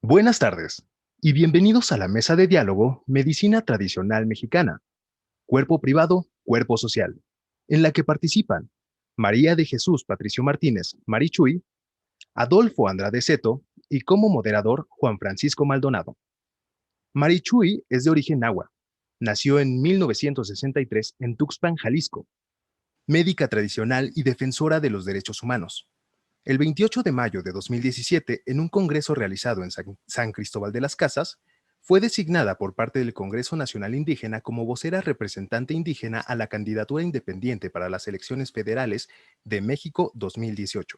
Buenas tardes y bienvenidos a la mesa de diálogo Medicina Tradicional Mexicana, Cuerpo Privado, Cuerpo Social, en la que participan María de Jesús Patricio Martínez Marichuy, Adolfo Andrade Seto y como moderador Juan Francisco Maldonado. Marichuy es de origen náhuatl. Nació en 1963 en Tuxpan, Jalisco. Médica tradicional y defensora de los derechos humanos. El 28 de mayo de 2017, en un congreso realizado en San Cristóbal de las Casas, fue designada por parte del Congreso Nacional Indígena como vocera representante indígena a la candidatura independiente para las elecciones federales de México 2018.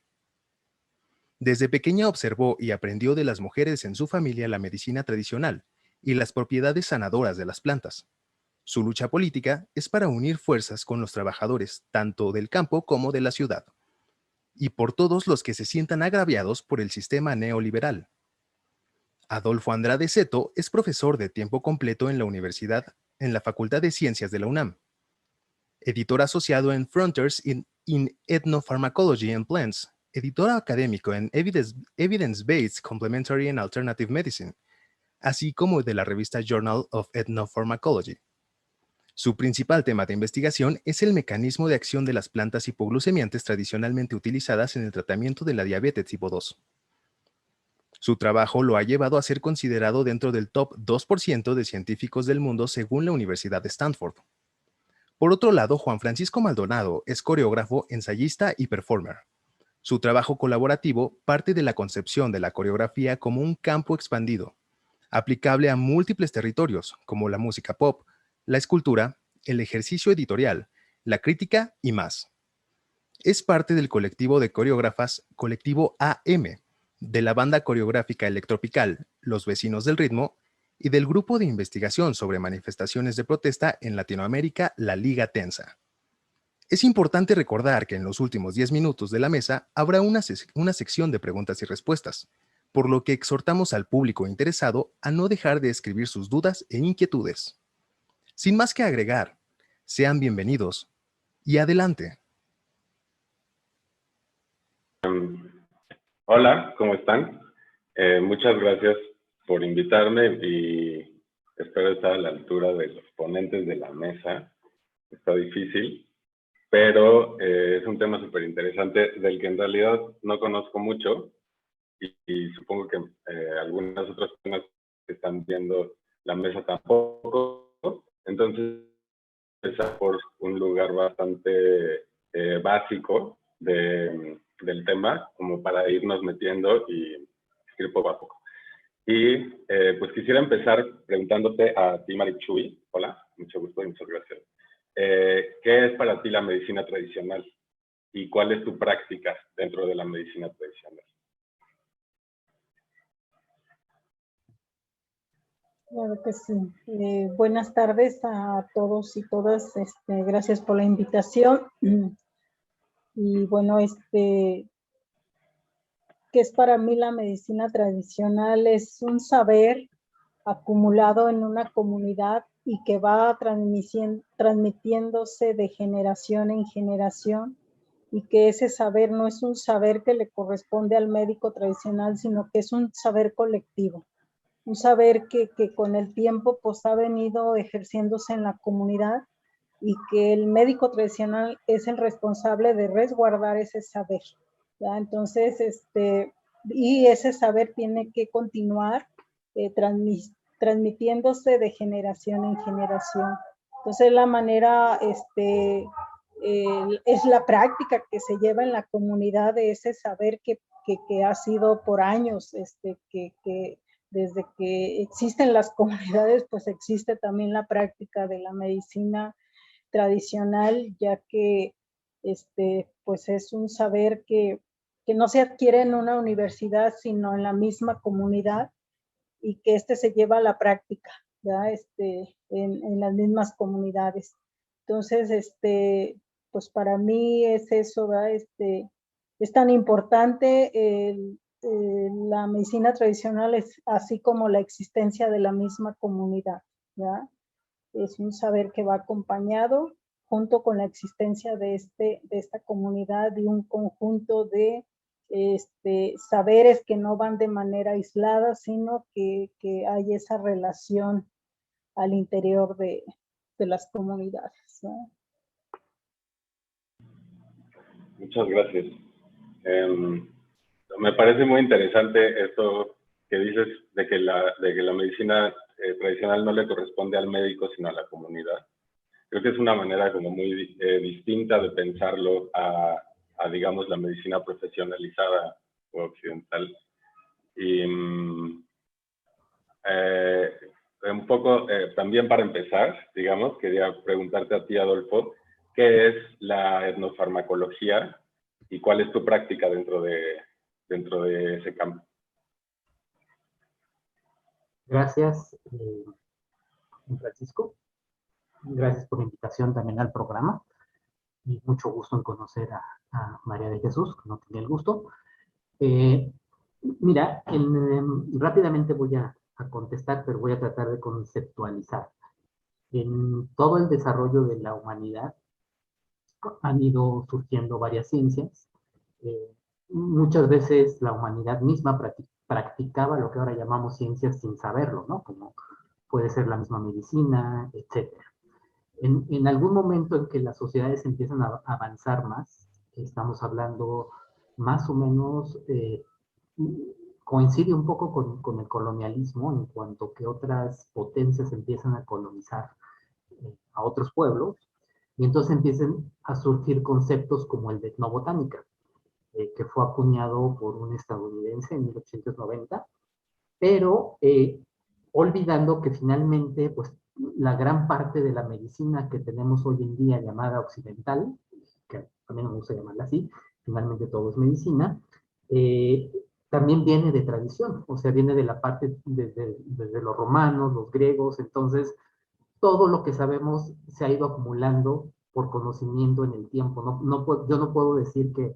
Desde pequeña observó y aprendió de las mujeres en su familia la medicina tradicional y las propiedades sanadoras de las plantas. Su lucha política es para unir fuerzas con los trabajadores, tanto del campo como de la ciudad, y por todos los que se sientan agraviados por el sistema neoliberal. Adolfo Andrade Seto es profesor de tiempo completo en la Facultad de Ciencias de la UNAM, editor asociado en Frontiers in Ethnopharmacology and Plants, editor académico en Evidence-Based Complementary and Alternative Medicine, así como de la revista Journal of Ethnopharmacology. Su principal tema de investigación es el mecanismo de acción de las plantas hipoglucemiantes tradicionalmente utilizadas en el tratamiento de la diabetes tipo 2. Su trabajo lo ha llevado a ser considerado dentro del top 2% de científicos del mundo según la Universidad de Stanford. Por otro lado, Juan Francisco Maldonado es coreógrafo, ensayista y performer. Su trabajo colaborativo parte de la concepción de la coreografía como un campo expandido, aplicable a múltiples territorios, como la música pop, la escultura, el ejercicio editorial, la crítica y más. Es parte del colectivo de coreógrafas Colectivo AM, de la banda coreográfica electropical Los Vecinos del Ritmo y del grupo de investigación sobre manifestaciones de protesta en Latinoamérica, la Liga Tensa. Es importante recordar que en los últimos 10 minutos de la mesa habrá una sección de preguntas y respuestas, por lo que exhortamos al público interesado a no dejar de escribir sus dudas e inquietudes. Sin más que agregar, sean bienvenidos y adelante. Hola, ¿cómo están? Muchas gracias por invitarme y espero estar a la altura de los ponentes de la mesa. Está difícil, pero es un tema súper interesante del que en realidad no conozco mucho y supongo que algunas otras personas que están viendo la mesa tampoco. Entonces, empezar por un lugar bastante básico del tema, como para irnos metiendo y ir poco a poco. Y pues quisiera empezar preguntándote a ti, Marichuy. Hola, mucho gusto y muchas gracias. ¿Qué es para ti la medicina tradicional? ¿Y cuál es tu práctica dentro de la medicina tradicional? Claro que sí. Buenas tardes a todos y todas. Gracias por la invitación. Y bueno, ¿qué es para mí la medicina tradicional? Es un saber acumulado en una comunidad y que va transmitiéndose de generación en generación, y que ese saber no es un saber que le corresponde al médico tradicional, sino que es un saber colectivo. Un saber que con el tiempo pues ha venido ejerciéndose en la comunidad, y que el médico tradicional es el responsable de resguardar ese saber, ¿ya? Entonces, y ese saber tiene que continuar transmitiéndose de generación en generación. Entonces, la manera, es la práctica que se lleva en la comunidad de ese saber que ha sido por años, que desde que existen las comunidades, pues existe también la práctica de la medicina tradicional, ya que pues es un saber que no se adquiere en una universidad, sino en la misma comunidad, y que se lleva a la práctica, ¿ya? En las mismas comunidades. Entonces, pues para mí es eso, ¿verdad? Es tan importante la medicina tradicional es así como la existencia de la misma comunidad, ¿ya? Es un saber que va acompañado junto con la existencia de esta comunidad y un conjunto de saberes que no van de manera aislada, sino que hay esa relación al interior de las comunidades, ¿no? Muchas gracias. Me parece muy interesante esto que dices de que la medicina tradicional no le corresponde al médico, sino a la comunidad. Creo que es una manera como muy distinta de pensarlo a, digamos, la medicina profesionalizada o occidental. Y un poco, también para empezar, digamos, quería preguntarte a ti, Adolfo, ¿qué es la etnofarmacología y cuál es tu práctica dentro de ese campo? Gracias, Francisco. Gracias por la invitación también al programa. Y mucho gusto en conocer a María de Jesús, que no tenía el gusto. Mira, rápidamente voy a contestar, pero voy a tratar de conceptualizar. En todo el desarrollo de la humanidad han ido surgiendo varias ciencias. Muchas veces la humanidad misma practicaba lo que ahora llamamos ciencias sin saberlo, ¿no? Como puede ser la misma medicina, etc. En algún momento en que las sociedades empiezan a avanzar más, estamos hablando más o menos, coincide un poco con el colonialismo, en cuanto que otras potencias empiezan a colonizar a otros pueblos, y entonces empiezan a surgir conceptos como el de etnobotánica, que fue acuñado por un estadounidense en 1890, pero olvidando que finalmente, pues, la gran parte de la medicina que tenemos hoy en día llamada occidental, que también me gusta llamarla así, finalmente todo es medicina, también viene de tradición, o sea, viene de la parte desde los romanos, los griegos. Entonces todo lo que sabemos se ha ido acumulando por conocimiento en el tiempo. Yo no puedo decir que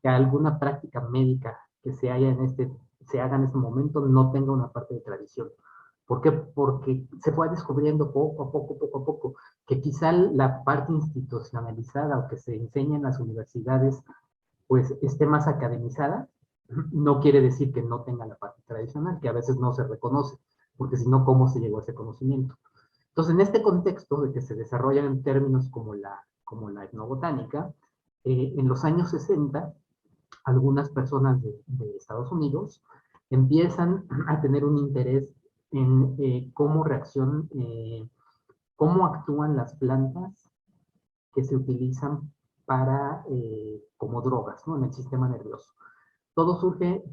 alguna práctica médica que se haga en este momento no tenga una parte de tradición. ¿Por qué? Porque se fue descubriendo poco a poco, que quizá la parte institucionalizada o que se enseña en las universidades pues esté más academizada. No quiere decir que no tenga la parte tradicional, que a veces no se reconoce, porque si no, ¿cómo se llegó a ese conocimiento? Entonces, en este contexto de que se desarrollan en términos como la etnobotánica, en los años 60, algunas personas de Estados Unidos empiezan a tener un interés en cómo actúan las plantas que se utilizan como drogas, ¿no? En el sistema nervioso. Todo surge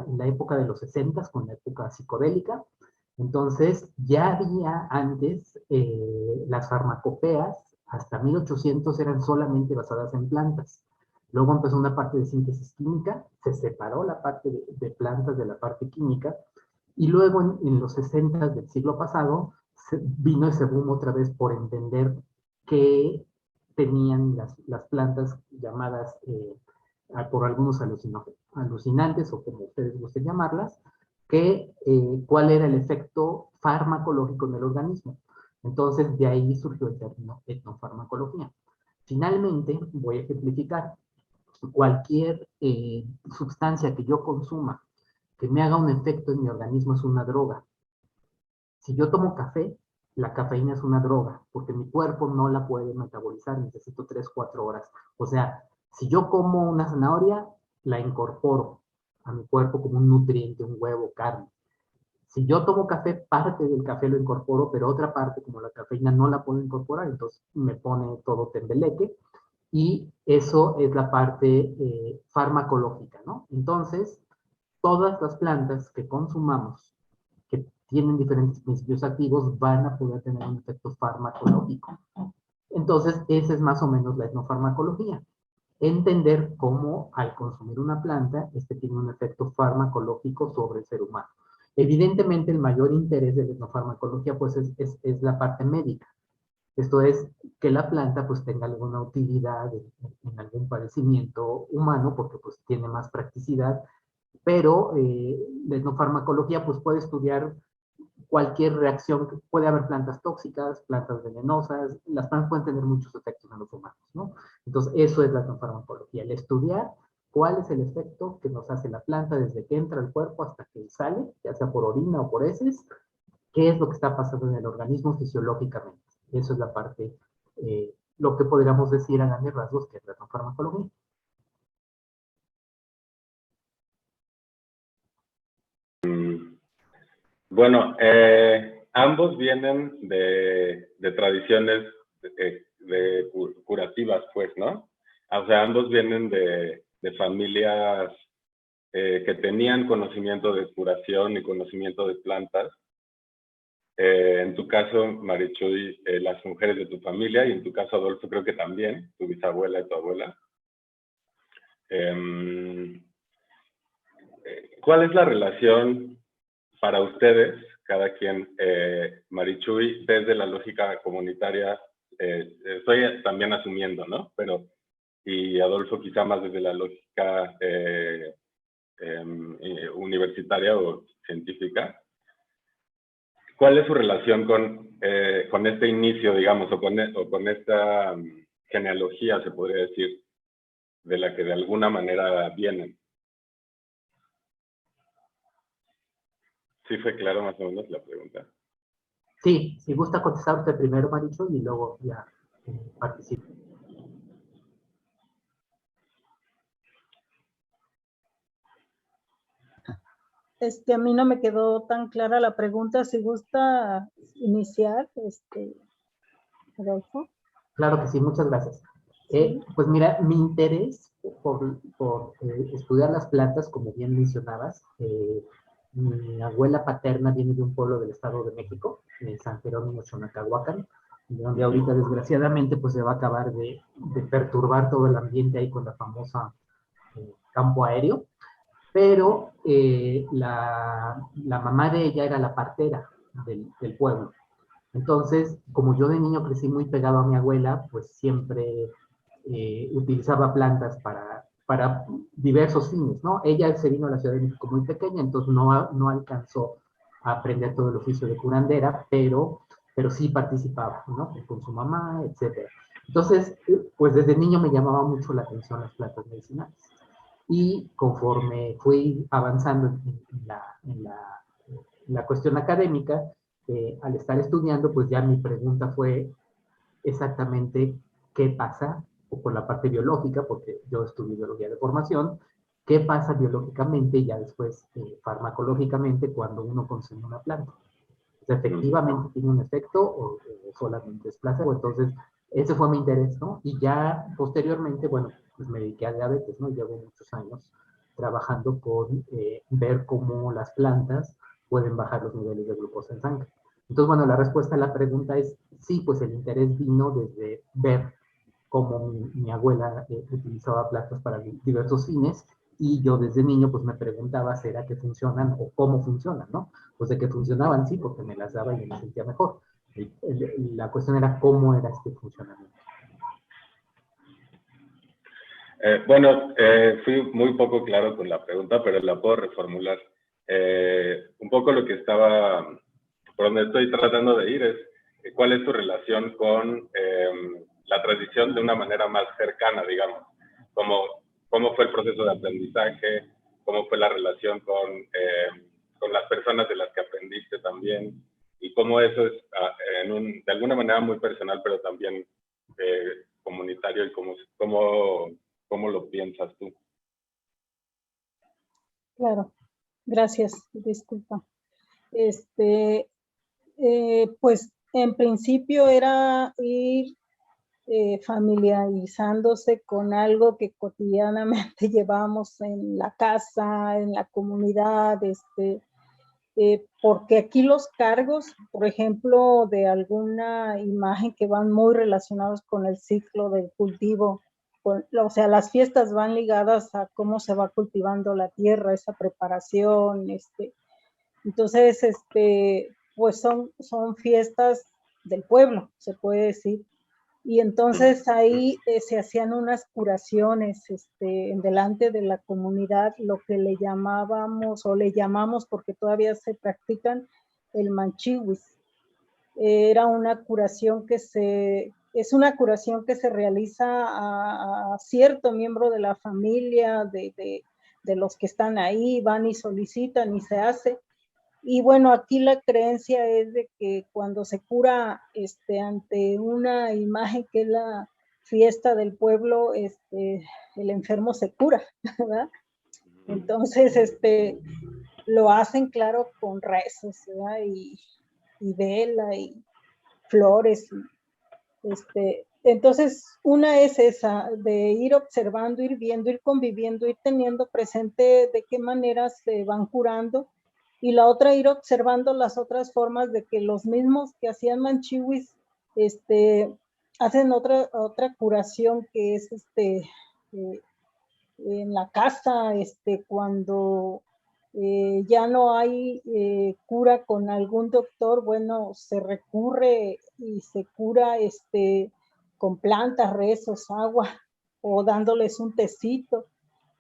en la época de los 60, con la época psicodélica. Entonces, ya había antes las farmacopeas, hasta 1800 eran solamente basadas en plantas. Luego empezó una parte de síntesis química, se separó la parte de plantas de la parte química, y luego en los 60 del siglo pasado vino ese boom otra vez por entender qué tenían las plantas llamadas por algunos alucinantes, o como ustedes gusten llamarlas, cuál era el efecto farmacológico en el organismo. Entonces, de ahí surgió el término etnofarmacología. Finalmente, voy a ejemplificar. Cualquier sustancia que yo consuma que me haga un efecto en mi organismo es una droga. Si yo tomo café, la cafeína es una droga, porque mi cuerpo no la puede metabolizar, necesito 3, 4 horas. O sea, si yo como una zanahoria, la incorporo a mi cuerpo como un nutriente, un huevo, carne. Si yo tomo café, parte del café lo incorporo, pero otra parte, como la cafeína, no la puedo incorporar, entonces me pone todo tembeleque, y eso es la parte farmacológica, ¿no? Entonces, todas las plantas que consumamos, que tienen diferentes principios activos, van a poder tener un efecto farmacológico. Entonces, esa es más o menos la etnofarmacología. Entender cómo al consumir una planta, tiene un efecto farmacológico sobre el ser humano. Evidentemente, el mayor interés de la etnofarmacología pues, es la parte médica. Esto es, que la planta pues tenga alguna utilidad en algún padecimiento humano, porque pues tiene más practicidad pero la etnofarmacología pues puede estudiar cualquier reacción. Puede haber plantas tóxicas, plantas venenosas, las plantas pueden tener muchos efectos en los humanos, ¿no? Entonces, eso es la etnofarmacología, el estudiar cuál es el efecto que nos hace la planta desde que entra al cuerpo hasta que sale, ya sea por orina o por heces, qué es lo que está pasando en el organismo fisiológicamente. Eso es la parte, lo que podríamos decir a grandes rasgos que es la etnofarmacología. Bueno, ambos vienen de tradiciones curativas, pues, ¿no? O sea, ambos vienen de familias que tenían conocimiento de curación y conocimiento de plantas. En tu caso, Marichuy, las mujeres de tu familia, y en tu caso, Adolfo, creo que también, tu bisabuela y tu abuela. ¿Cuál es la relación para ustedes, cada quien, Marichuy, desde la lógica comunitaria? Estoy también asumiendo, ¿no? Pero, y Adolfo quizá más desde la lógica universitaria o científica. ¿Cuál es su relación con este inicio, digamos, o con esta genealogía, se podría decir, de la que de alguna manera vienen? ¿Sí fue claro más o menos la pregunta? Sí, si gusta contestar usted primero, Maricho, y luego ya participo. A mí no me quedó tan clara la pregunta. Si gusta iniciar, Adolfo. Claro que sí, muchas gracias. Sí. Pues mira, mi interés por estudiar las plantas, como bien mencionabas, mi abuela paterna viene de un pueblo del Estado de México, San Jerónimo Xonacahuacan, donde ahorita desgraciadamente pues se va a acabar de perturbar todo el ambiente ahí con la famosa campo aéreo, pero la mamá de ella era la partera del pueblo. Entonces, como yo de niño crecí muy pegado a mi abuela, pues siempre utilizaba plantas para diversos fines, ¿no? Ella se vino a la Ciudad de México muy pequeña, entonces no alcanzó a aprender todo el oficio de curandera, pero sí participaba, ¿no? Con su mamá, etc. Entonces, pues desde niño me llamaba mucho la atención las plantas medicinales. Y conforme fui avanzando en la cuestión académica, al estar estudiando, pues ya mi pregunta fue exactamente qué pasa, o por la parte biológica, porque yo estudio biología de formación, qué pasa biológicamente y ya después farmacológicamente cuando uno consume una planta. O sea, efectivamente tiene un efecto o solamente es placebo. Entonces, ese fue mi interés, ¿no? Y ya posteriormente, bueno, pues me dediqué a diabetes, ¿no? Llevo muchos años trabajando con ver cómo las plantas pueden bajar los niveles de glucosa en sangre. Entonces, bueno, la respuesta a la pregunta es sí, pues el interés vino desde ver cómo mi abuela utilizaba plantas para diversos fines y yo desde niño pues me preguntaba, ¿será que funcionan o cómo funcionan, no? Pues de que funcionaban, sí, porque me las daba y me sentía mejor. La cuestión era cómo era este funcionamiento. Bueno, fui muy poco claro con la pregunta, pero la puedo reformular. Un poco lo que estaba, por donde estoy tratando de ir es, ¿cuál es tu relación con la tradición de una manera más cercana, digamos? ¿Cómo fue el proceso de aprendizaje? ¿Cómo fue la relación con las personas de las que aprendiste también? Y cómo eso es, de alguna manera muy personal, pero también comunitario, y ¿cómo lo piensas tú? Claro, gracias, disculpa. Pues en principio era ir familiarizándose con algo que cotidianamente llevamos en la casa, en la comunidad, porque aquí los cargos, por ejemplo, de alguna imagen que van muy relacionados con el ciclo del cultivo, o sea, las fiestas van ligadas a cómo se va cultivando la tierra, esa preparación, entonces, pues son fiestas del pueblo, se puede decir. Y entonces ahí se hacían unas curaciones en delante de la comunidad, lo que le llamábamos, o le llamamos porque todavía se practican, el manchiwis. Era una curación es una curación que se realiza a cierto miembro de la familia, de los que están ahí, van y solicitan y se hace. Y bueno, aquí la creencia es de que cuando se cura ante una imagen que es la fiesta del pueblo, el enfermo se cura, ¿verdad? Entonces, lo hacen, claro, con rezos, ¿verdad? Y vela y flores. Entonces, una es esa, de ir observando, ir viendo, ir conviviendo, ir teniendo presente de qué manera se van curando, y la otra, ir observando las otras formas de que los mismos que hacían manchiwis, hacen otra curación que es en la casa, cuando ya no hay cura con algún doctor, bueno, se recurre y se cura con plantas, rezos, agua, o dándoles un tecito,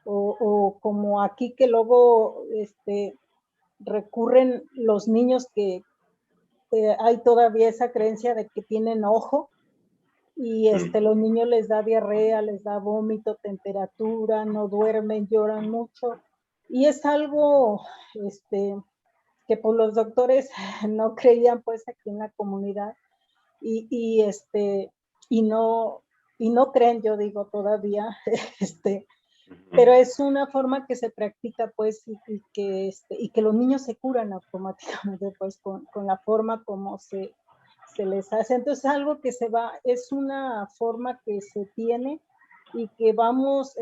o como aquí que luego recurren los niños que hay todavía esa creencia de que tienen ojo, y los niños les da diarrea, les da vómito, temperatura, no duermen, lloran mucho, y es algo que pues los doctores no creían pues aquí en la comunidad, y no creen, yo digo todavía, pero es una forma que se practica pues, y que los niños se curan automáticamente pues con la forma como se les hace. Entonces algo que es una forma que se tiene y que vamos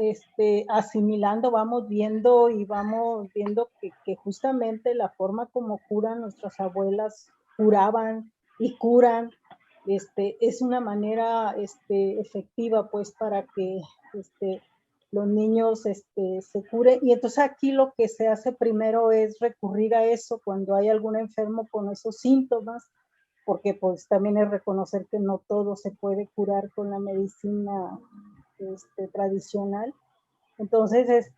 asimilando, vamos viendo y vamos viendo que justamente la forma como curan nuestras abuelas, curaban y curan, es una manera efectiva pues para que los niños se curen. Y entonces aquí lo que se hace primero es recurrir a eso cuando hay algún enfermo con esos síntomas, porque pues también es reconocer que no todo se puede curar con la medicina tradicional. Entonces,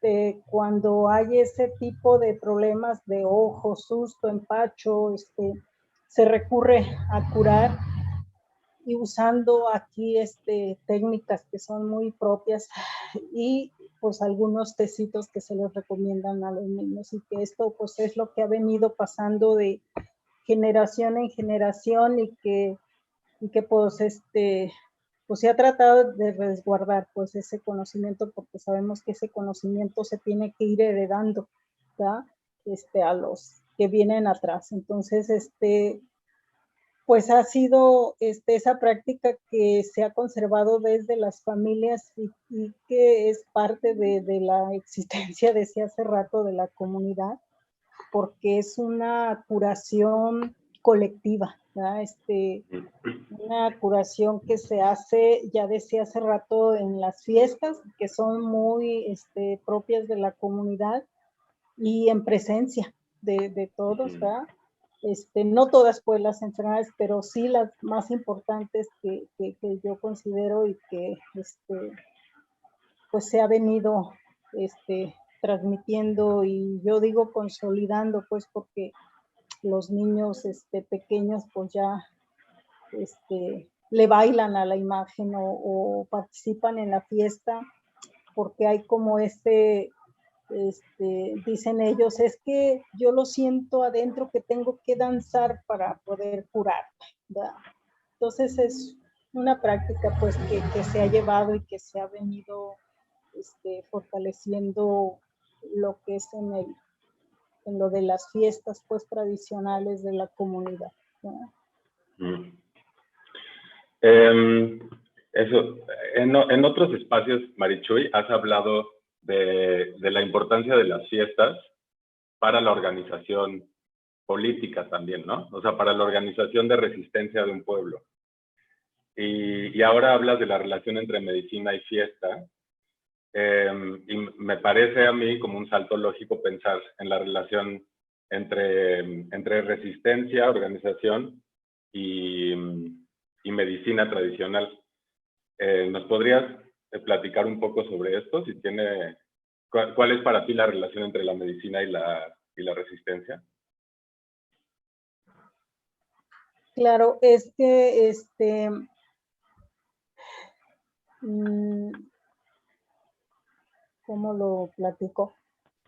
cuando hay ese tipo de problemas de ojo, susto, empacho, se recurre a curar, y usando aquí técnicas que son muy propias, y pues algunos tecitos que se les recomiendan a los niños, y que esto pues es lo que ha venido pasando de generación en generación, y que pues pues se ha tratado de resguardar pues ese conocimiento, porque sabemos que ese conocimiento se tiene que ir heredando, ¿verdad? A los que vienen atrás. Entonces, pues ha sido esa práctica que se ha conservado desde las familias, y que es parte de la existencia desde hace rato de la comunidad, porque es una curación colectiva, ¿verdad? Una curación que se hace, ya decía hace rato, en las fiestas, que son muy propias de la comunidad, y en presencia de todos, ¿verdad? No todas pues las enfermedades, pero sí las más importantes que yo considero, y que pues se ha venido transmitiendo, y yo digo consolidando, pues porque los niños pequeños pues ya le bailan a la imagen, o participan en la fiesta, porque hay como dicen ellos, es que yo lo siento adentro que tengo que danzar para poder curarme, ¿verdad? Entonces es una práctica pues que se ha llevado, y que se ha venido fortaleciendo lo que es en lo de las fiestas pues tradicionales de la comunidad, ¿verdad? Eso, en otros espacios, Marichuy, has hablado de la importancia de las fiestas para la organización política también, ¿no? O sea, para la organización de resistencia de un pueblo. Y ahora hablas de la relación entre medicina y fiesta, y me parece a mí como un salto lógico pensar en la relación entre resistencia, organización y medicina tradicional. ¿Nos podrías platicar un poco sobre esto? Si tiene, ¿cuál es para ti la relación entre la medicina y la resistencia? Claro, es que ¿cómo lo platico?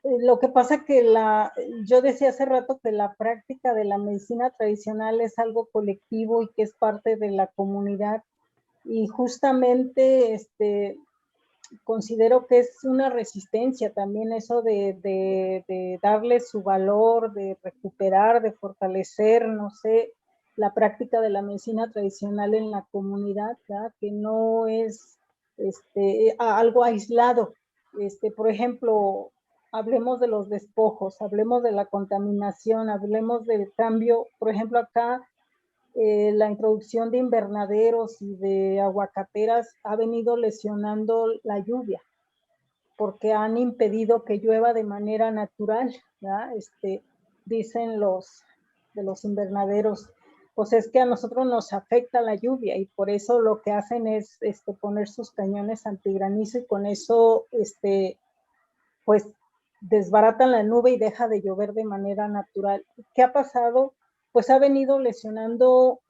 Lo que pasa que yo decía hace rato que la práctica de la medicina tradicional es algo colectivo y que es parte de la comunidad. Y justamente considero que es una resistencia también eso de darle su valor, de recuperar, de fortalecer, no sé, la práctica de la medicina tradicional en la comunidad, ¿verdad? Que no es algo aislado. Por ejemplo, hablemos de los despojos, hablemos de la contaminación, hablemos del cambio, por ejemplo, acá la introducción de invernaderos y de aguacateras ha venido lesionando la lluvia, porque han impedido que llueva de manera natural, ¿verdad? Dicen de los invernaderos, pues es que a nosotros nos afecta la lluvia y por eso lo que hacen es poner sus cañones antigranizo y con eso, pues desbaratan la nube y deja de llover de manera natural. ¿Qué ha pasado? Pues ha venido lesionando,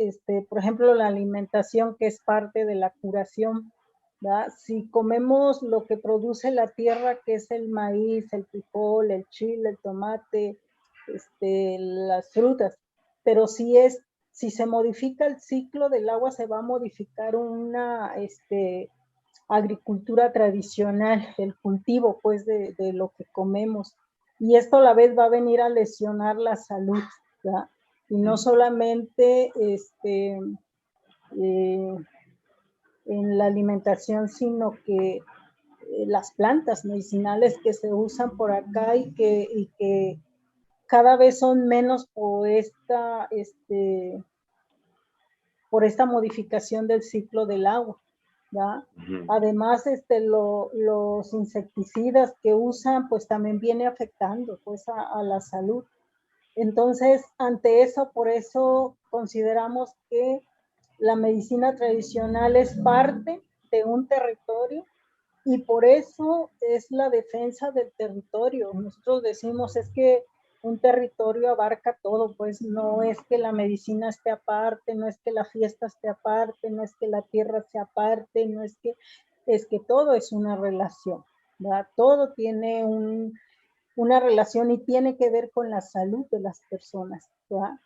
por ejemplo, la alimentación, que es parte de la curación, ¿verdad? Si comemos lo que produce la tierra, que es el maíz, el frijol, el chile, el tomate, las frutas, pero si se modifica el ciclo del agua, se va a modificar una agricultura tradicional, el cultivo pues de lo que comemos. Y esto a la vez va a venir a lesionar la salud, ¿verdad? Y no solamente en la alimentación, sino que las plantas medicinales que se usan por acá y que cada vez son menos por esta modificación del ciclo del agua, ¿verdad? Además, los insecticidas que usan, pues también viene afectando pues a la salud. Entonces, ante eso, por eso consideramos que la medicina tradicional es parte de un territorio y por eso es la defensa del territorio. Nosotros decimos es que un territorio abarca todo, pues no es que la medicina esté aparte, no es que la fiesta esté aparte, no es que la tierra sea aparte, no es que todo es una relación, ¿verdad? Todo tiene una relación y tiene que ver con la salud de las personas, ¿verdad?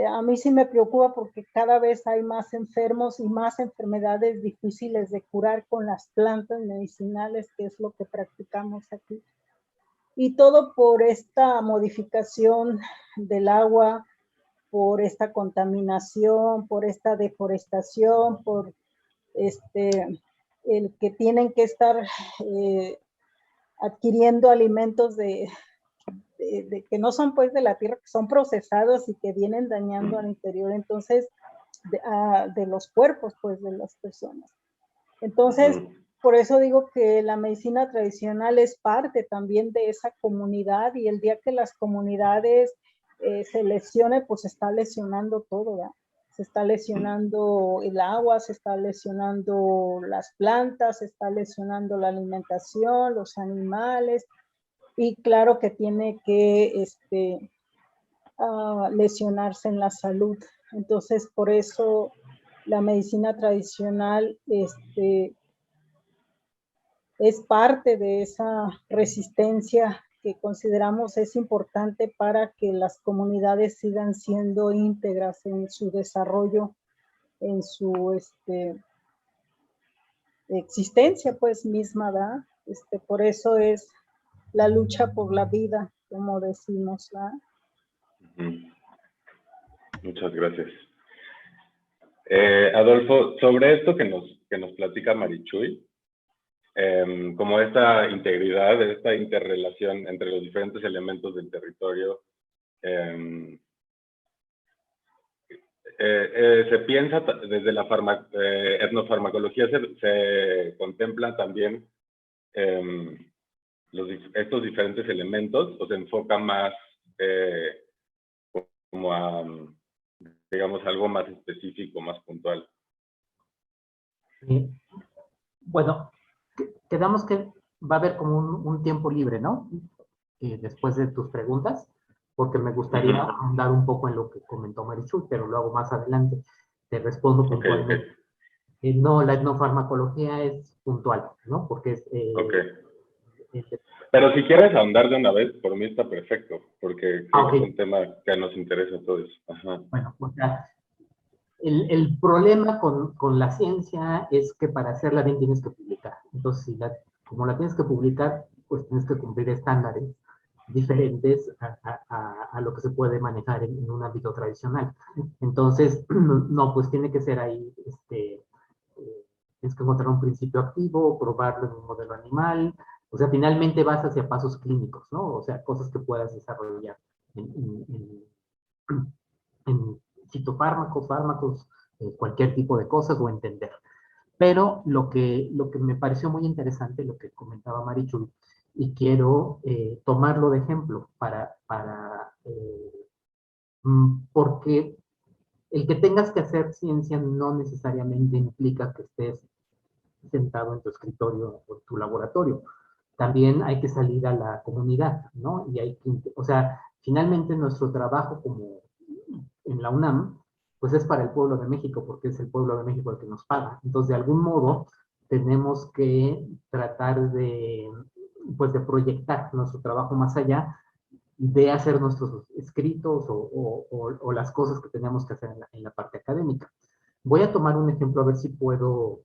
A mí sí me preocupa porque cada vez hay más enfermos y más enfermedades difíciles de curar con las plantas medicinales, que es lo que practicamos aquí. Y todo por esta modificación del agua, por esta contaminación, por esta deforestación, por el que tienen que estar adquiriendo alimentos que no son pues de la tierra, que son procesados y que vienen dañando al interior, entonces, de los cuerpos pues de las personas. Entonces, por eso digo que la medicina tradicional es parte también de esa comunidad y el día que las comunidades se lesionen, pues se está lesionando todo, ¿verdad? Se está lesionando el agua, se está lesionando las plantas, se está lesionando la alimentación, los animales, y claro que tiene que lesionarse en la salud. Entonces, por eso la medicina tradicional es parte de esa resistencia que consideramos es importante para que las comunidades sigan siendo íntegras en su desarrollo, en su existencia pues misma, ¿verdad? Por eso es la lucha por la vida, como decimos, ¿verdad? Muchas gracias. Adolfo, sobre esto que nos platica Marichuy, como esta integridad, esta interrelación entre los diferentes elementos del territorio, se piensa desde la etnofarmacología, se contemplan también estos diferentes elementos, o se enfoca más como a, digamos, algo más específico, más puntual. Eh, bueno, quedamos que va a haber como un tiempo libre, ¿no? Después de tus preguntas, porque me gustaría ahondar un poco en lo que comentó Marichuy, pero lo hago más adelante. Te respondo puntualmente. No, la etnofarmacología es puntual, ¿no? Porque es... Pero si quieres ahondar de una vez, por mí está perfecto, porque creo que es un tema que nos interesa a todos. Ajá. Bueno, o sea, el problema con la ciencia es que para hacerla bien tienes que publicar. Entonces, como la tienes que publicar, pues tienes que cumplir estándares diferentes a lo que se puede manejar en un ámbito tradicional. Entonces, no, pues tiene que ser ahí, tienes que encontrar un principio activo, probarlo en un modelo animal, o sea, finalmente vas hacia pasos clínicos, ¿no? O sea, cosas que puedas desarrollar en fitofármacos, fármacos, cualquier tipo de cosas o entender. Pero lo que me pareció muy interesante, lo que comentaba Marichuy, y quiero tomarlo de ejemplo porque el que tengas que hacer ciencia no necesariamente implica que estés sentado en tu escritorio o tu laboratorio. También hay que salir a la comunidad, ¿no? Y hay que, o sea, finalmente nuestro trabajo como en la UNAM, pues es para el pueblo de México, porque es el pueblo de México el que nos paga. Entonces, de algún modo, tenemos que tratar de, pues, de proyectar nuestro trabajo más allá de hacer nuestros escritos o las cosas que tenemos que hacer en la parte académica. Voy a tomar un ejemplo a ver si puedo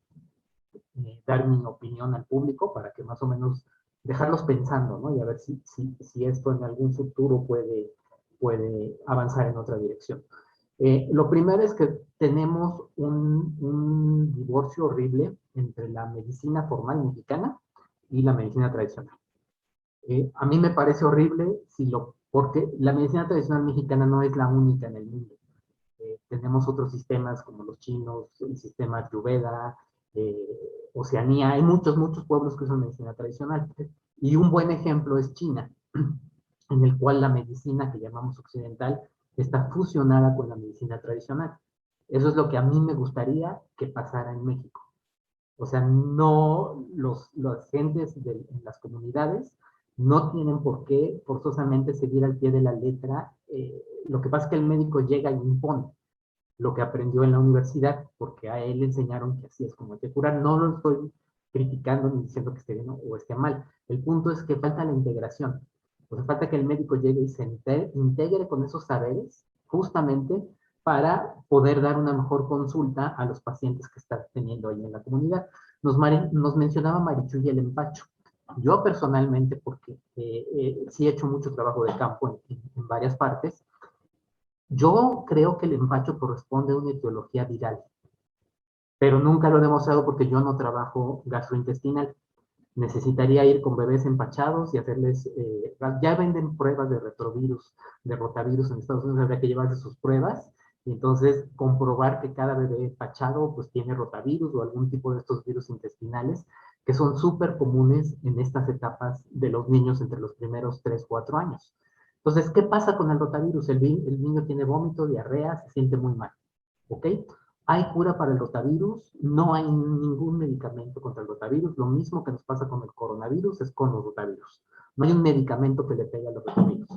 dar mi opinión al público para que más o menos dejarlos pensando, ¿no? Y a ver si esto en algún futuro puede avanzar en otra dirección. Lo primero es que tenemos un divorcio horrible entre la medicina formal mexicana y la medicina tradicional. A mí me parece horrible porque la medicina tradicional mexicana no es la única en el mundo. Tenemos otros sistemas como los chinos, el sistema Ayurveda, Oceanía, hay muchos pueblos que usan medicina tradicional. Y un buen ejemplo es China, en el cual la medicina que llamamos occidental está fusionada con la medicina tradicional. Eso es lo que a mí me gustaría que pasara en México. O sea, no los gentes en las comunidades no tienen por qué forzosamente seguir al pie de la letra. Lo que pasa es que el médico llega y impone lo que aprendió en la universidad, porque a él le enseñaron que así es como hay que curar. No lo estoy criticando ni diciendo que esté bien o esté mal. El punto es que falta la integración. O sea, falta que el médico llegue y se integre con esos saberes, justamente para poder dar una mejor consulta a los pacientes que están teniendo ahí en la comunidad. Nos mencionaba Marichuy el empacho. Yo personalmente, porque sí he hecho mucho trabajo de campo en varias partes, yo creo que el empacho corresponde a una etiología viral, pero nunca lo he demostrado porque yo no trabajo gastrointestinal. Necesitaría ir con bebés empachados y hacerles, ya venden pruebas de retrovirus, de rotavirus en Estados Unidos, habría que llevarse sus pruebas y entonces comprobar que cada bebé empachado pues tiene rotavirus o algún tipo de estos virus intestinales que son súper comunes en estas etapas de los niños entre los primeros 3, 4 años. Entonces, ¿qué pasa con el rotavirus? El niño tiene vómito, diarrea, se siente muy mal, ¿ok? ¿Hay cura para el rotavirus? No hay ningún medicamento contra el rotavirus. Lo mismo que nos pasa con el coronavirus es con los rotavirus. No hay un medicamento que le pegue a los rotavirus.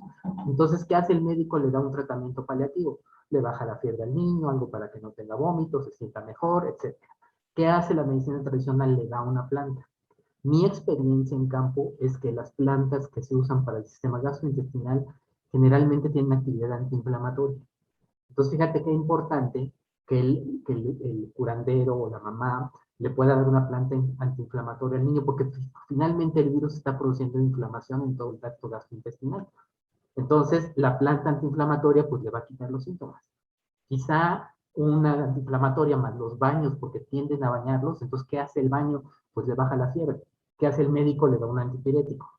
Entonces, ¿qué hace el médico? Le da un tratamiento paliativo. Le baja la fiebre al niño, algo para que no tenga vómito, se sienta mejor, etc. ¿Qué hace la medicina tradicional? Le da una planta. Mi experiencia en campo es que las plantas que se usan para el sistema gastrointestinal generalmente tienen actividad antiinflamatoria. Entonces, fíjate qué importante que el curandero o la mamá le pueda dar una planta antiinflamatoria al niño, porque finalmente el virus está produciendo inflamación en todo el tracto gastrointestinal. Entonces, la planta antiinflamatoria pues le va a quitar los síntomas. Quizá una antiinflamatoria más los baños, porque tienden a bañarlos, entonces, ¿qué hace el baño? Pues le baja la fiebre. ¿Qué hace el médico? Le da un antipirético.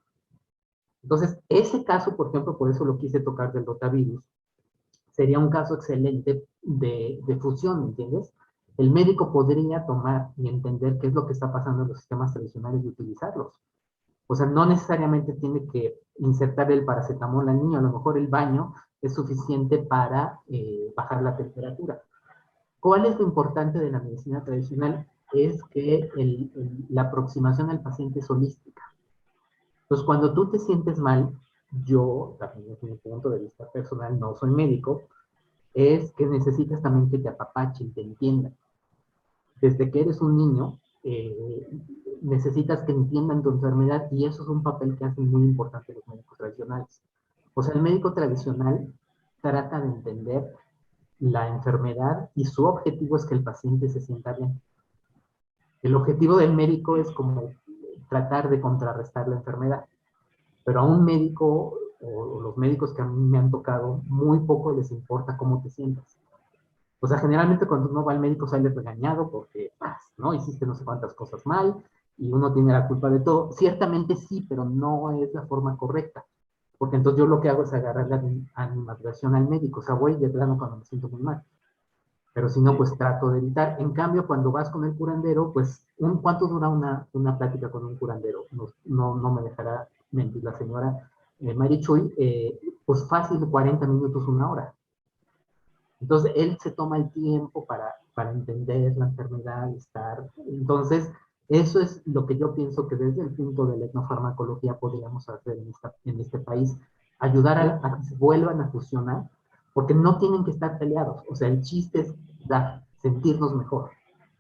Entonces, ese caso, por ejemplo, por eso lo quise tocar del rotavirus, sería un caso excelente de fusión, ¿entiendes? El médico podría tomar y entender qué es lo que está pasando en los sistemas tradicionales y utilizarlos. O sea, no necesariamente tiene que insertar el paracetamol al niño, a lo mejor el baño es suficiente para bajar la temperatura. ¿Cuál es lo importante de la medicina tradicional? es que la aproximación al paciente es holística. Entonces, cuando tú te sientes mal, yo, también desde mi punto de vista personal, no soy médico, es que necesitas también que te apapachen, te entiendan. Desde que eres un niño, necesitas que entiendan tu enfermedad y eso es un papel que hacen muy importante los médicos tradicionales. O sea, el médico tradicional trata de entender la enfermedad y su objetivo es que el paciente se sienta bien. El objetivo del médico es como tratar de contrarrestar la enfermedad, pero a un médico o los médicos que a mí me han tocado, muy poco les importa cómo te sientas. O sea, generalmente cuando uno va al médico sale regañado porque, ¿no? Hiciste no sé cuántas cosas mal y uno tiene la culpa de todo. Ciertamente sí, pero no es la forma correcta. Porque entonces yo lo que hago es agarrar la animadversión al médico. O sea, voy de plano cuando me siento muy mal. Pero si no, pues trato de evitar. En cambio, cuando vas con el curandero, pues, ¿cuánto dura una plática con un curandero? No me dejará mentir la señora Marichuy, pues fácil, 40 minutos, una hora. Entonces, él se toma el tiempo para entender la enfermedad, estar. Entonces, eso es lo que yo pienso que desde el punto de la etnofarmacología podríamos hacer en este país. Ayudar a que se vuelvan a fusionar, porque no tienen que estar peleados. O sea, el chiste es sentirnos mejor.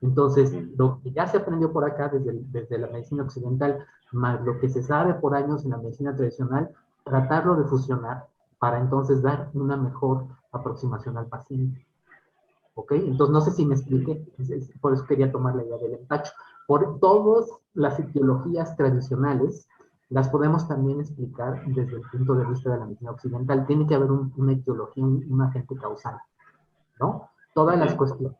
Entonces, lo que ya se aprendió por acá desde la medicina occidental, más lo que se sabe por años en la medicina tradicional, tratarlo de fusionar para entonces dar una mejor aproximación al paciente. ¿Ok? Entonces, no sé si me expliqué, por eso quería tomar la idea del empacho. Por todas las etiologías tradicionales, las podemos también explicar desde el punto de vista de la medicina occidental. Tiene que haber una etiología, un agente causal, ¿no? Todas las cuestiones,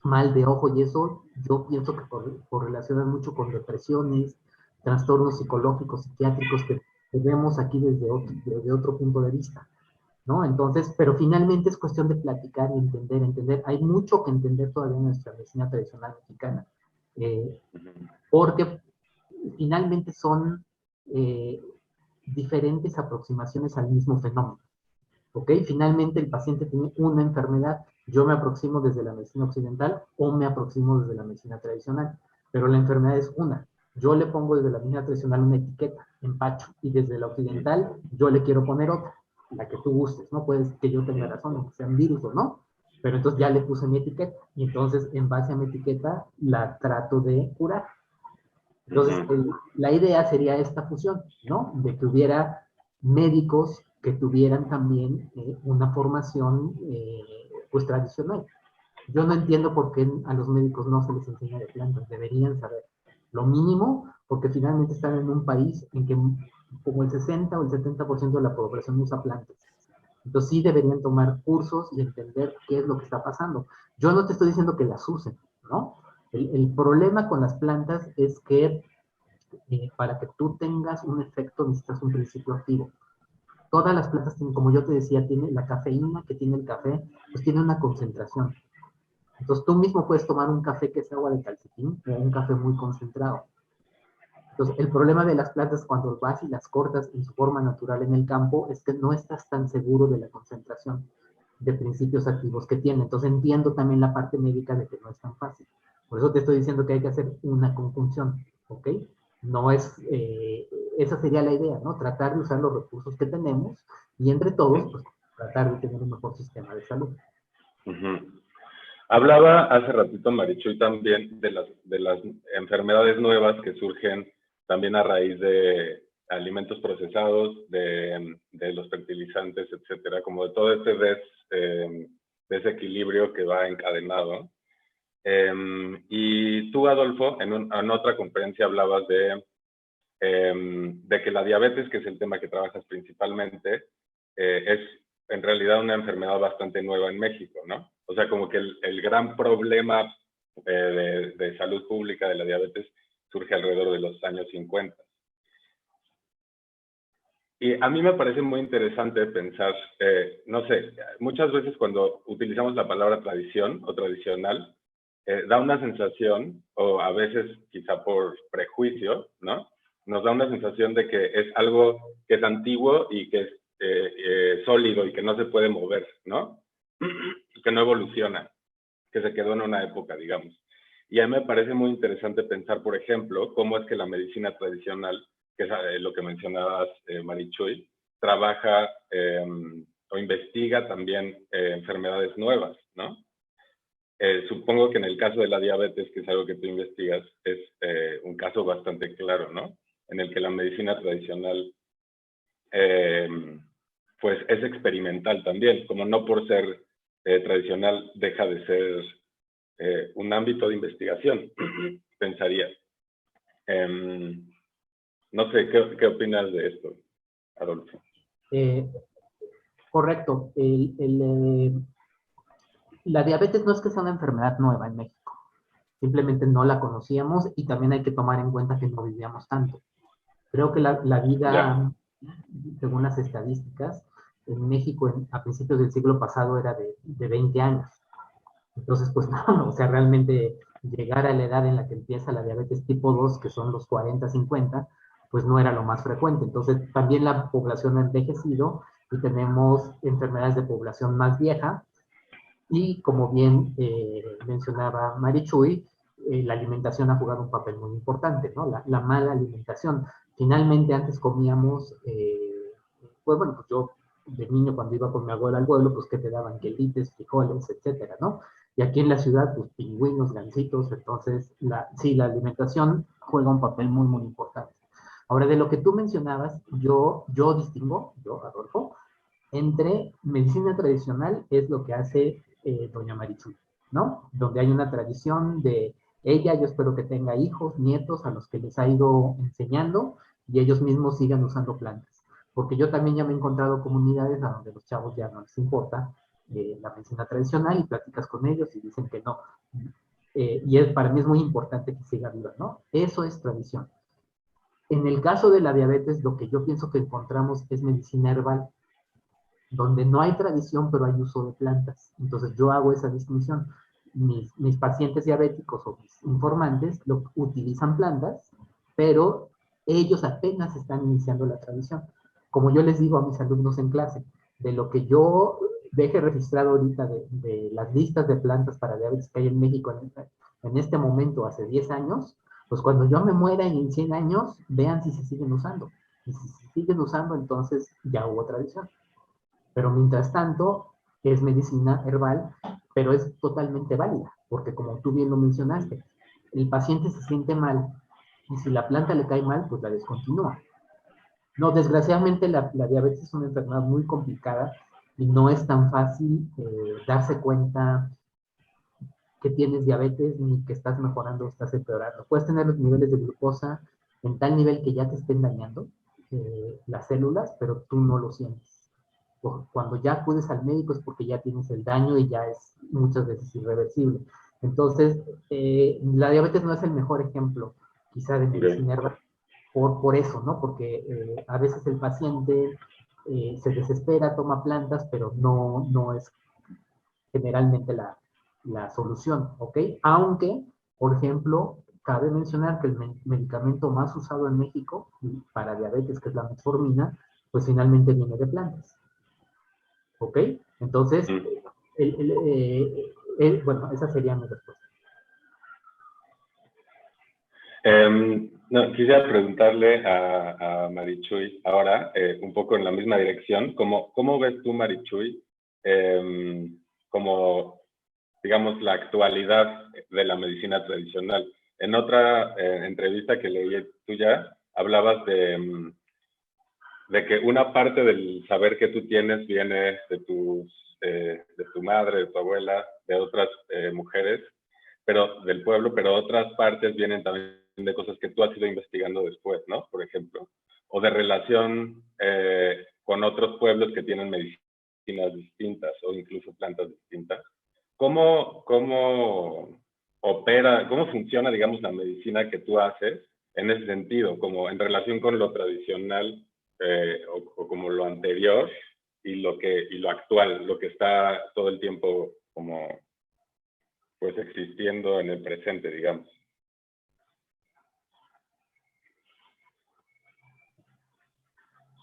mal de ojo y eso, yo pienso que correlacionan mucho con depresiones, trastornos psicológicos, psiquiátricos que vemos aquí desde otro punto de vista, ¿no? Entonces, pero finalmente es cuestión de platicar y entender. Hay mucho que entender todavía en nuestra medicina tradicional mexicana, porque finalmente son diferentes aproximaciones al mismo fenómeno. ¿Ok? Finalmente el paciente tiene una enfermedad, yo me aproximo desde la medicina occidental o me aproximo desde la medicina tradicional, pero la enfermedad es una. Yo le pongo desde la medicina tradicional una etiqueta, empacho, y desde la occidental yo le quiero poner otra, la que tú gustes, ¿no? Puedes que yo tenga razón, o que sea un virus o no, pero entonces ya le puse mi etiqueta, y entonces en base a mi etiqueta la trato de curar. Entonces, la idea sería esta fusión, ¿no? De que hubiera médicos que tuvieran también una formación pues tradicional. Yo no entiendo por qué a los médicos no se les enseña de plantas, deberían saber lo mínimo, porque finalmente están en un país en que como el 60 o el 70% de la población usa plantas. Entonces sí deberían tomar cursos y entender qué es lo que está pasando. Yo no te estoy diciendo que las usen, ¿no? El problema con las plantas es que para que tú tengas un efecto necesitas un principio activo. Todas las plantas tienen, como yo te decía, tiene la cafeína que tiene el café, pues tiene una concentración. Entonces tú mismo puedes tomar un café que es agua de calcetín o un café muy concentrado. Entonces el problema de las plantas cuando vas y las cortas en su forma natural en el campo es que no estás tan seguro de la concentración de principios activos que tiene. Entonces entiendo también la parte médica de que no es tan fácil. Por eso te estoy diciendo que hay que hacer una conjunción, ¿ok? No es, esa sería la idea, ¿no? Tratar de usar los recursos que tenemos y entre todos, pues tratar de tener un mejor sistema de salud. Hablaba hace ratito Marichuy también de las enfermedades nuevas que surgen también a raíz de alimentos procesados, de los fertilizantes, etcétera, como de todo este desequilibrio que va encadenado. Y tú, Adolfo, en otra conferencia hablabas de que la diabetes, que es el tema que trabajas principalmente, es en realidad una enfermedad bastante nueva en México, ¿no? O sea, como que el gran problema de salud pública de la diabetes surge alrededor de los años 50. Y a mí me parece muy interesante pensar, no sé, muchas veces cuando utilizamos la palabra tradición o tradicional, da una sensación, o a veces quizá por prejuicio, ¿no? Nos da una sensación de que es algo que es antiguo y que es sólido y que no se puede mover, ¿no? Que no evoluciona, que se quedó en una época, digamos. Y a mí me parece muy interesante pensar, por ejemplo, cómo es que la medicina tradicional, que es lo que mencionabas, Marichuy, trabaja o investiga también enfermedades nuevas, ¿no? Supongo que en el caso de la diabetes, que es algo que tú investigas, es un caso bastante claro, ¿no? En el que la medicina tradicional pues es experimental también, como no por ser tradicional deja de ser un ámbito de investigación, pensaría. No sé, ¿qué opinas de esto, Adolfo? Correcto. La diabetes no es que sea una enfermedad nueva en México. Simplemente no la conocíamos y también hay que tomar en cuenta que no vivíamos tanto. Creo que la vida, según las estadísticas, en México a principios del siglo pasado era de 20 años. Entonces, pues no, o sea, realmente llegar a la edad en la que empieza la diabetes tipo 2, que son los 40, 50, pues no era lo más frecuente. Entonces, también la población ha envejecido y tenemos enfermedades de población más vieja. Y como bien mencionaba Marichuy, la alimentación ha jugado un papel muy importante, ¿no? La mala alimentación. Finalmente, antes comíamos, pues bueno, pues yo de niño cuando iba con mi abuela al pueblo, pues que te daban quelites, frijoles, etcétera, ¿no? Y aquí en la ciudad, pues pingüinos, gansitos, entonces, sí, la alimentación juega un papel muy, muy importante. Ahora, de lo que tú mencionabas, yo distingo, yo, Adolfo, entre medicina tradicional, es lo que hace doña Marichuy, ¿no? Donde hay una tradición de ella, yo espero que tenga hijos, nietos, a los que les ha ido enseñando y ellos mismos sigan usando plantas. Porque yo también ya me he encontrado comunidades a donde los chavos ya no les importa la medicina tradicional y platicas con ellos y dicen que no. Para mí es muy importante que siga viva, ¿no? Eso es tradición. En el caso de la diabetes, lo que yo pienso que encontramos es medicina herbal, donde no hay tradición, pero hay uso de plantas. Entonces yo hago esa distinción. Mis pacientes diabéticos o mis informantes utilizan plantas, pero ellos apenas están iniciando la tradición. Como yo les digo a mis alumnos en clase, de lo que yo deje registrado ahorita de las listas de plantas para diabetes que hay en México en este momento, hace 10 años, pues cuando yo me muera en 100 años, vean si se siguen usando. Y si se siguen usando, entonces ya hubo tradición. Pero mientras tanto, es medicina herbal, pero es totalmente válida, porque como tú bien lo mencionaste, el paciente se siente mal y si la planta le cae mal, pues la descontinúa. No, desgraciadamente la diabetes es una enfermedad muy complicada y no es tan fácil darse cuenta que tienes diabetes ni que estás mejorando o estás empeorando. Puedes tener los niveles de glucosa en tal nivel que ya te estén dañando las células, pero tú no lo sientes. Cuando ya acudes al médico es porque ya tienes el daño y ya es muchas veces irreversible. Entonces, la diabetes no es el mejor ejemplo, quizá, de medicina herbal, por eso, ¿no? Porque a veces el paciente se desespera, toma plantas, pero no es generalmente la solución, ¿ok? Aunque, por ejemplo, cabe mencionar que el medicamento más usado en México para diabetes, que es la metformina, pues finalmente viene de plantas. ¿Ok? Entonces, bueno, esa sería mi respuesta. No, quisiera preguntarle a Marichuy ahora, un poco en la misma dirección, ¿cómo ves tú, Marichuy, como, digamos, la actualidad de la medicina tradicional? En otra entrevista que leí tuya, hablabas de que una parte del saber que tú tienes viene de tu madre, de tu abuela, de otras mujeres, pero del pueblo, pero otras partes vienen también de cosas que tú has ido investigando después, ¿no? Por ejemplo, o de relación con otros pueblos que tienen medicinas distintas o incluso plantas distintas. ¿Cómo opera, cómo funciona, digamos, la medicina que tú haces en ese sentido, como en relación con lo tradicional o como lo anterior y lo actual, lo que está todo el tiempo como pues existiendo en el presente, digamos?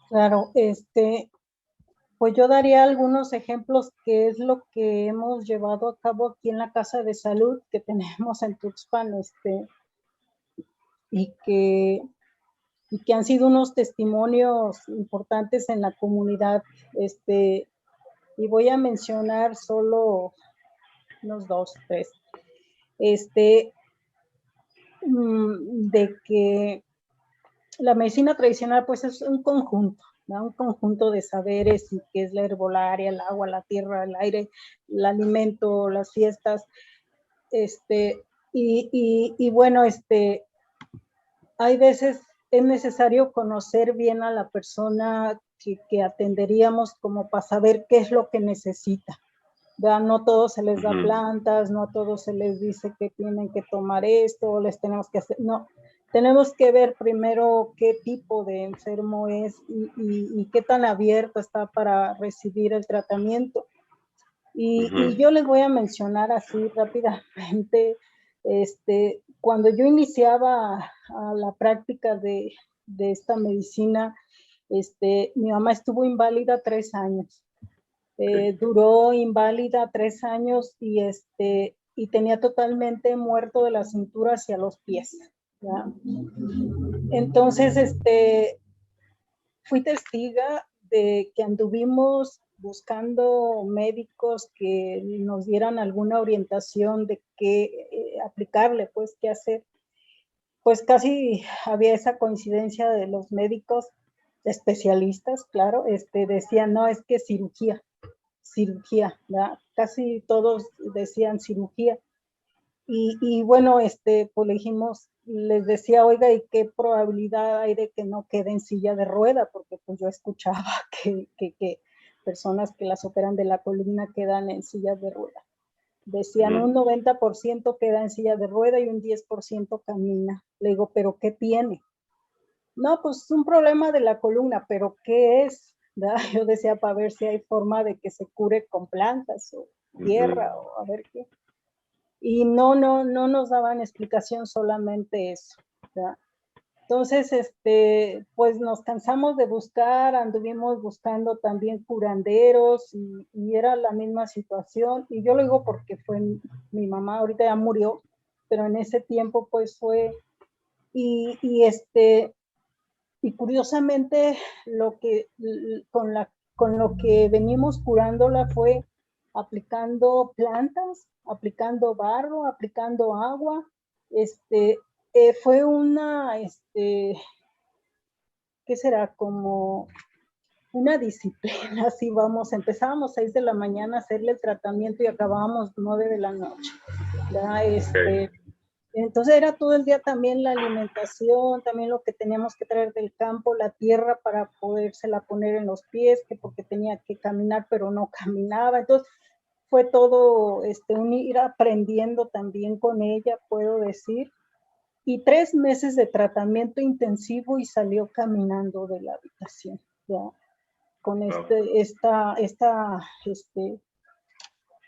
Claro, pues yo daría algunos ejemplos que es lo que hemos llevado a cabo aquí en la Casa de Salud que tenemos en Tuxpan, y que han sido unos testimonios importantes en la comunidad, y voy a mencionar solo unos 2, 3, de que la medicina tradicional pues es un conjunto, ¿no? Un conjunto de saberes, y que es la herbolaria, el agua, la tierra, el aire, el alimento, las fiestas, y bueno, hay veces es necesario conocer bien a la persona que atenderíamos como para saber qué es lo que necesita. ¿Verdad? No a todos se les da plantas, no a todos se les dice que tienen que tomar esto, les tenemos que hacer, no. Tenemos que ver primero qué tipo de enfermo es y qué tan abierto está para recibir el tratamiento. Y yo les voy a mencionar así rápidamente, cuando yo iniciaba a la práctica de esta medicina, mi mamá estuvo inválida 3 años. Duró inválida 3 años y tenía totalmente muerto de la cintura hacia los pies, ¿ya? Entonces, fui testiga de que anduvimos buscando médicos que nos dieran alguna orientación de qué aplicarle, pues qué hacer. Pues casi había esa coincidencia de los médicos especialistas, claro, decían, no, es que cirugía, ¿verdad? Casi todos decían cirugía. Y bueno, pues le dijimos, les decía, oiga, ¿y qué probabilidad hay de que no quede en silla de rueda? Porque pues yo escuchaba que personas que las operan de la columna quedan en silla de rueda. Decían un 90% queda en silla de rueda y un 10% camina. Le digo, ¿pero qué tiene? No, pues un problema de la columna, ¿pero qué es? ¿Verdad? Yo decía, para ver si hay forma de que se cure con plantas o tierra o a ver qué. Y no nos daban explicación, solamente eso, ¿verdad? Entonces, pues nos cansamos de buscar, anduvimos buscando también curanderos y era la misma situación. Y yo lo digo porque fue mi mamá, ahorita ya murió, pero en ese tiempo pues fue, y curiosamente con lo que venimos curándola fue aplicando plantas, aplicando barro, aplicando agua. Fue una, ¿qué será? Como una disciplina, así vamos. Empezábamos 6 de la mañana a hacerle el tratamiento y acabábamos 9 de la noche. ¿Ya? Entonces era todo el día también la alimentación, también lo que teníamos que traer del campo, la tierra para podérsela poner en los pies, que porque tenía que caminar pero no caminaba. Entonces fue todo un ir aprendiendo también con ella, puedo decir. Y 3 meses de tratamiento intensivo y salió caminando de la habitación, ¿ya? Con esta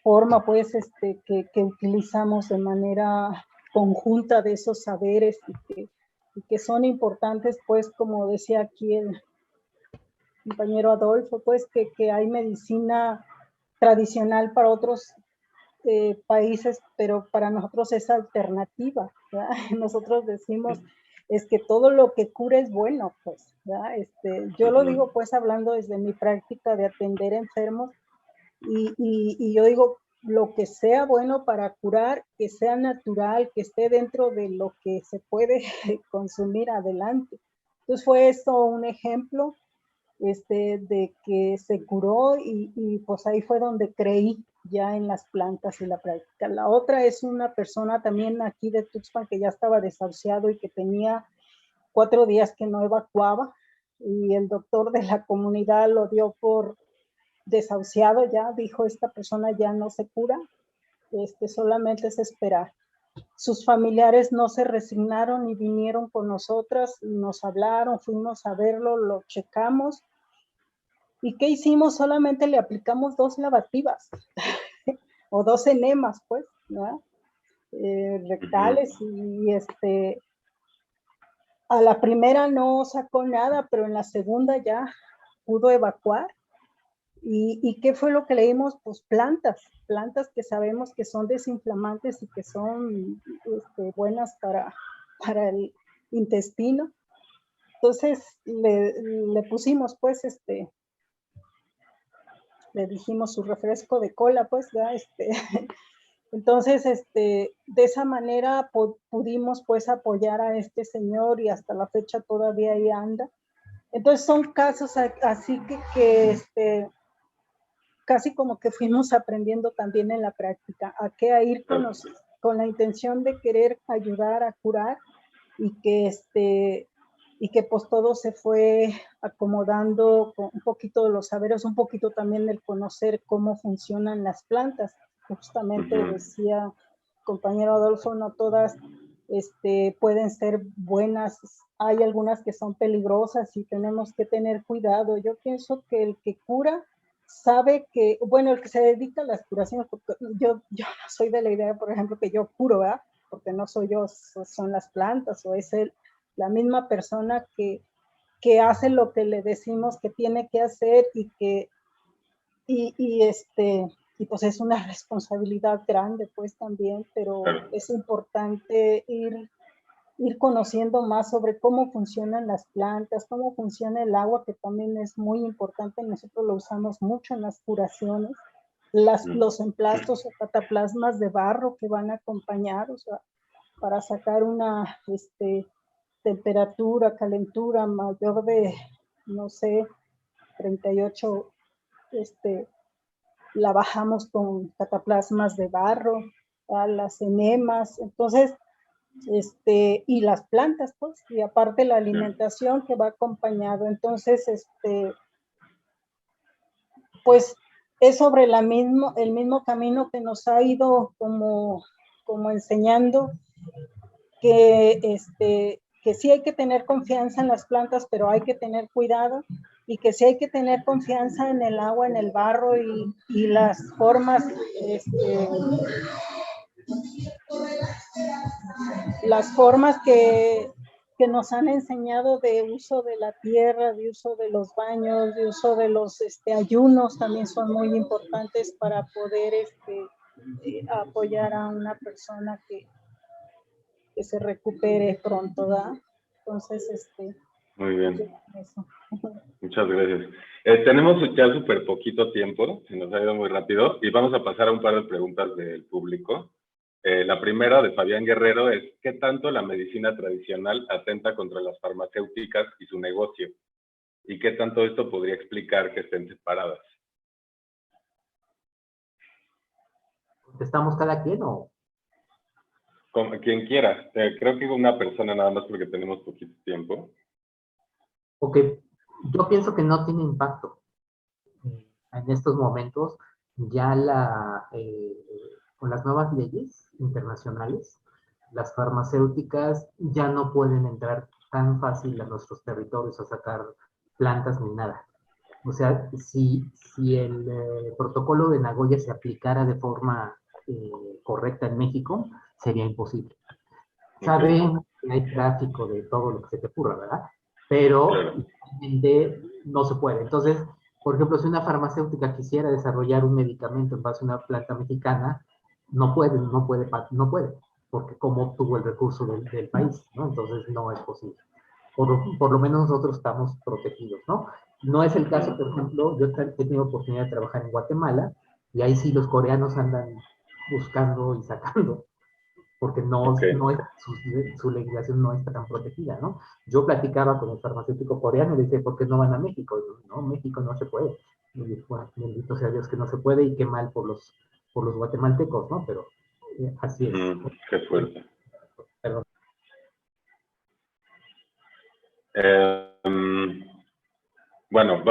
forma, pues, que utilizamos de manera conjunta de esos saberes y que son importantes, pues, como decía aquí el compañero Adolfo, pues, que hay medicina tradicional para otros países, pero para nosotros es alternativa, ¿verdad? Nosotros decimos, es que todo lo que cura es bueno, pues, ¿verdad? Yo lo digo, pues, hablando desde mi práctica de atender enfermos, y yo digo, lo que sea bueno para curar, que sea natural, que esté dentro de lo que se puede consumir, adelante. Entonces fue esto un ejemplo de que se curó y pues ahí fue donde creí ya en las plantas y la práctica. La otra es una persona también aquí de Tuxpan que ya estaba desahuciado y que tenía 4 días que no evacuaba, y el doctor de la comunidad lo dio por desahuciado, ya dijo, esta persona ya no se cura, solamente es esperar. Sus familiares no se resignaron y vinieron con nosotras, nos hablaron, fuimos a verlo, lo checamos. ¿Y qué hicimos? Solamente le aplicamos 2 lavativas o 2 enemas, pues, ¿no? Rectales, y a la primera no sacó nada, pero en la segunda ya pudo evacuar. ¿Y qué fue lo que leímos? Pues plantas que sabemos que son desinflamantes y que son buenas para el intestino. Entonces le pusimos pues le dijimos su refresco de cola, pues ya entonces de esa manera pudimos pues apoyar a este señor y hasta la fecha todavía ahí anda. Entonces son casos así que casi como que fuimos aprendiendo también en la práctica, a qué a ir con la intención de querer ayudar a curar y que pues todo se fue acomodando con un poquito de los saberes, un poquito también del conocer cómo funcionan las plantas. Justamente decía compañero Adolfo, no todas pueden ser buenas, hay algunas que son peligrosas y tenemos que tener cuidado. Yo pienso que el que cura sabe que, bueno, el que se dedica a las curaciones, porque yo no soy de la idea, por ejemplo, que yo curo, ¿verdad? Porque no soy yo, son las plantas, o es la misma persona que hace lo que le decimos que tiene que hacer y pues es una responsabilidad grande, pues también, pero es importante ir conociendo más sobre cómo funcionan las plantas, cómo funciona el agua, que también es muy importante. Nosotros lo usamos mucho en las curaciones, los emplastos o cataplasmas de barro que van a acompañar, o sea, para sacar una temperatura, calentura mayor de, no sé, 38, la bajamos con cataplasmas de barro, a las enemas. Entonces, y las plantas, pues, y aparte la alimentación que va acompañado. Entonces, pues, es sobre el mismo camino que nos ha ido como enseñando que, que sí hay que tener confianza en las plantas, pero hay que tener cuidado, y que sí hay que tener confianza en el agua, en el barro y las formas, que nos han enseñado de uso de la tierra, de uso de los baños, de uso de los ayunos, también son muy importantes para poder apoyar a una persona que se recupere pronto, ¿verdad? Entonces, muy bien. Eso. Muchas gracias. Tenemos ya súper poquito tiempo, se nos ha ido muy rápido, y vamos a pasar a un par de preguntas del público. La primera, de Fabián Guerrero, es ¿qué tanto la medicina tradicional atenta contra las farmacéuticas y su negocio? ¿Y qué tanto esto podría explicar que estén separadas? ¿Contestamos cada quien o...? Como quien quiera. Creo que una persona nada más porque tenemos poquito tiempo. Ok, yo pienso que no tiene impacto. En estos momentos ya con las nuevas leyes internacionales, las farmacéuticas ya no pueden entrar tan fácil a nuestros territorios a sacar plantas ni nada. O sea, si el protocolo de Nagoya se aplicara de forma correcta en México, sería imposible. Sabemos que hay tráfico de todo lo que se te ocurra, ¿verdad? Pero realmente no se puede. Entonces, por ejemplo, si una farmacéutica quisiera desarrollar un medicamento en base a una planta mexicana, no puede, porque como obtuvo el recurso del país, ¿no? Entonces no es posible. Por lo menos nosotros estamos protegidos, ¿no? No es el caso, por ejemplo, yo he tenido oportunidad de trabajar en Guatemala, y ahí sí los coreanos andan buscando y sacando, porque su legislación no está tan protegida, ¿no? Yo platicaba con el farmacéutico coreano y le decía, ¿por qué no van a México? Y yo, no, México no se puede. Y yo dije, bueno, bendito sea Dios que no se puede, y qué mal por los guatemaltecos, ¿no? Pero así es. Qué fuerte. Perdón. Bueno,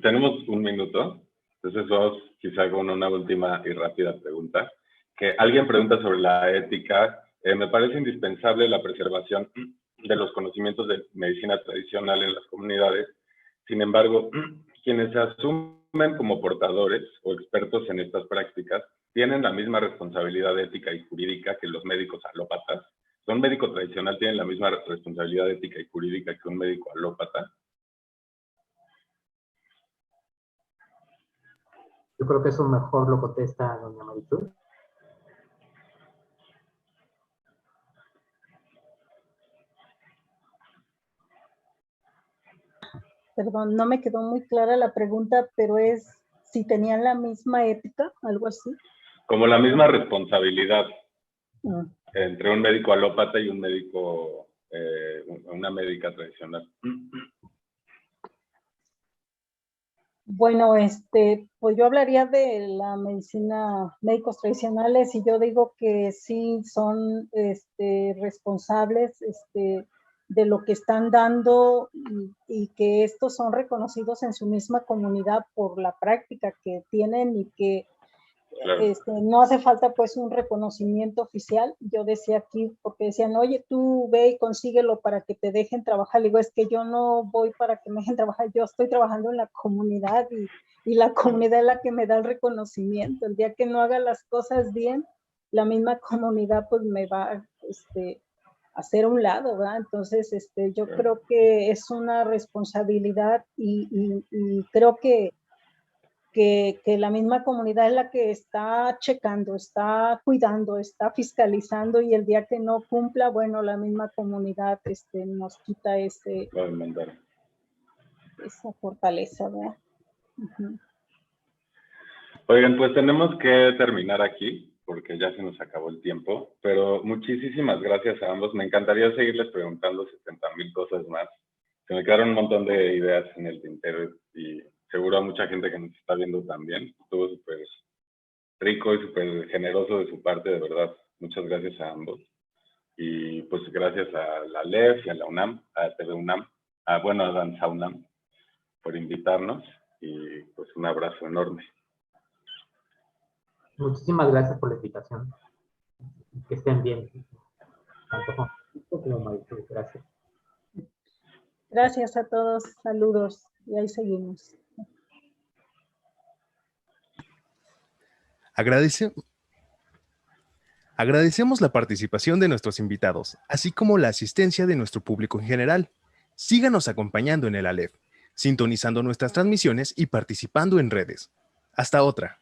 tenemos un minuto, entonces vamos quizá con una última y rápida pregunta. Que alguien pregunta sobre la ética. Me parece indispensable la preservación de los conocimientos de medicina tradicional en las comunidades. Sin embargo, quienes se asumen como portadores o expertos en estas prácticas tienen la misma responsabilidad ética y jurídica que los médicos alópatas. ¿Un médico tradicional tiene la misma responsabilidad ética y jurídica que un médico alópata? Yo creo que eso mejor lo contesta doña Maricruz. Perdón, no me quedó muy clara la pregunta, pero es si tenían la misma ética, algo así. Como la misma responsabilidad Mm. entre un médico alópata y un médico, una médica tradicional. Bueno, pues yo hablaría de la medicina, médicos tradicionales, y yo digo que sí son responsables de lo que están dando, y que estos son reconocidos en su misma comunidad por la práctica que tienen, y que Claro. no hace falta pues un reconocimiento oficial. Yo decía aquí, porque decían, oye, tú ve y consíguelo para que te dejen trabajar. Le digo, es que yo no voy para que me dejen trabajar, yo estoy trabajando en la comunidad, y la comunidad es la que me da el reconocimiento. El día que no haga las cosas bien, la misma comunidad pues me va a hacer a un lado, ¿verdad? Entonces, yo creo que es una responsabilidad, y creo que la misma comunidad es la que está checando, está cuidando, está fiscalizando, y el día que no cumpla, bueno, la misma comunidad nos quita esa fortaleza, ¿verdad? Uh-huh. Oigan, pues tenemos que terminar aquí, porque ya se nos acabó el tiempo, pero muchísimas gracias a ambos. Me encantaría seguirles preguntando 70,000 cosas más. Se me quedaron un montón de ideas en el tintero, y seguro a mucha gente que nos está viendo también. Estuvo súper rico y súper generoso de su parte, de verdad. Muchas gracias a ambos. Y pues gracias a la LEF y a la UNAM, a TV UNAM, a Danza UNAM, por invitarnos, y pues un abrazo enorme. Muchísimas gracias por la invitación. Que estén bien. Tanto como Maricruz, gracias. Gracias a todos, saludos, y ahí seguimos. Agradecemos la participación de nuestros invitados, así como la asistencia de nuestro público en general. Síganos acompañando en el ALEF, sintonizando nuestras transmisiones y participando en redes. Hasta otra.